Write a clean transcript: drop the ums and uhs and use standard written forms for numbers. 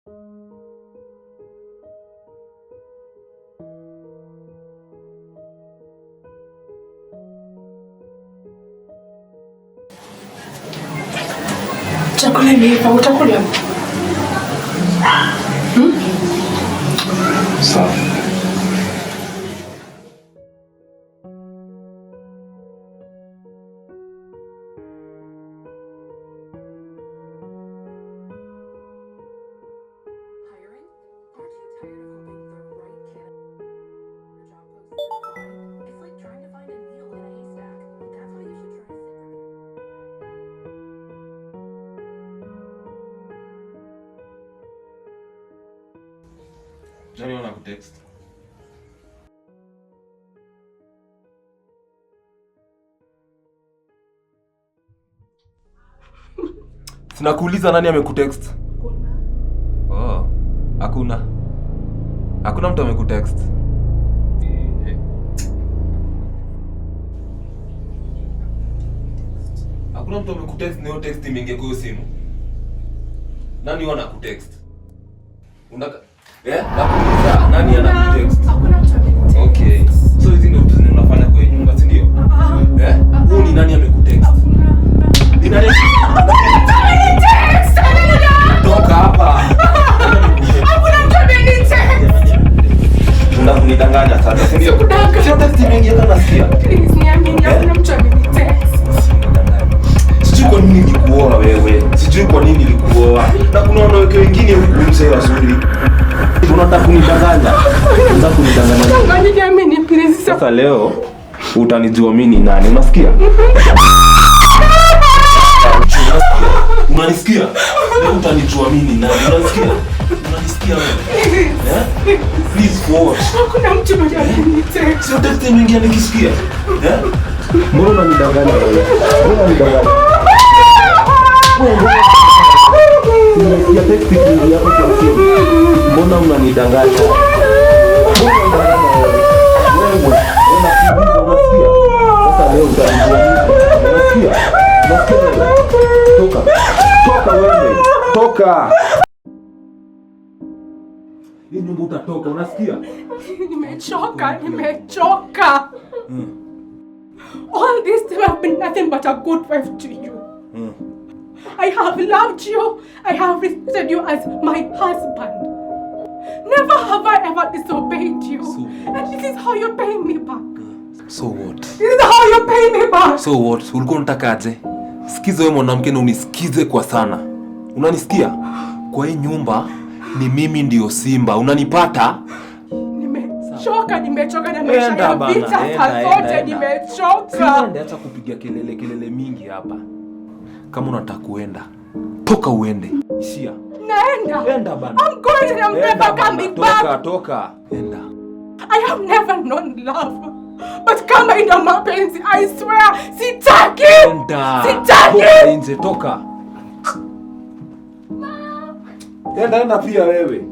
Chakula imeiva, utakula? Sawa. Jani wana kutext. Sinakuuliza nani amekutext? Oh, hakuna. Hakuna mtu amekutext. Hakuna mtu amekutext, ni text imeingia kwa simu. Nani wana kutext? Unataka nakuuliza nani anakutext? Hakuna mtu amenitext. Okay. So hizi ndio vitu unafanya kwa nyumba, si ndio? Huyu ni nani amekutext? Ni nani? Amenitext! Toka hapa. Hakuna mtu amenitext. Unanidanganya sasa, si ndio? Sikudanganya. Sio text imeingia kama nasikia. Please niamini, hakuna mtu amenitext. Sijui kwa nini nilikuoa wewe. Sijui kwa nini nilikuoa. Na kuna wanawake wengine huku mzee wazuri. Unataka kunidanganya? Unataka kunidanganya? Danganya niamini please. Sasa leo utanijua mimi ni nani. Unasikia? Unanisikia? Leo utanijua mimi ni nani. Unasikia? Unanisikia wewe? Please what? Hakuna mtu amenitext. Sio text imeingia nikisikia. Mbona unanidanganya wewe? Mbona unanidanganya? Nimesikia text imeingia hapo kwa simu. Mbona unanidanganya? Mbona unanidanganya wewe? Wewe unasikia? Sasa leo utanijua mimi. Unasikia? Unasikia? Toka. Toka wewe. Toka. Hii nyumba utatoka, unasikia? Nimechoka. All this time I've been nothing but a good wife to you. I have loved you. I have respected you as my husband. Never have I ever disobeyed you. And this is how you pay me back. So what? This is how you pay me back. So what? Ulikuwa unataka aje? Sikiza wewe mwanamke na unisikize kwa sana. Unanisikia? Kwa hii nyumba ni mimi ndio simba. Unanipata? Nimechoka na maisha ya vita zote, nimechoka. Ndio acha kupiga kelele mingi hapa. Kama unataka kuenda, toka uende. Ishia. Naenda. Enda bana. I'm going and I'm never coming back. Toka. Enda. I have never known love. But kama ina mapenzi, I swear, sitaki. Enda. Sitaki. Toka nje, toka. Enda pia wewe.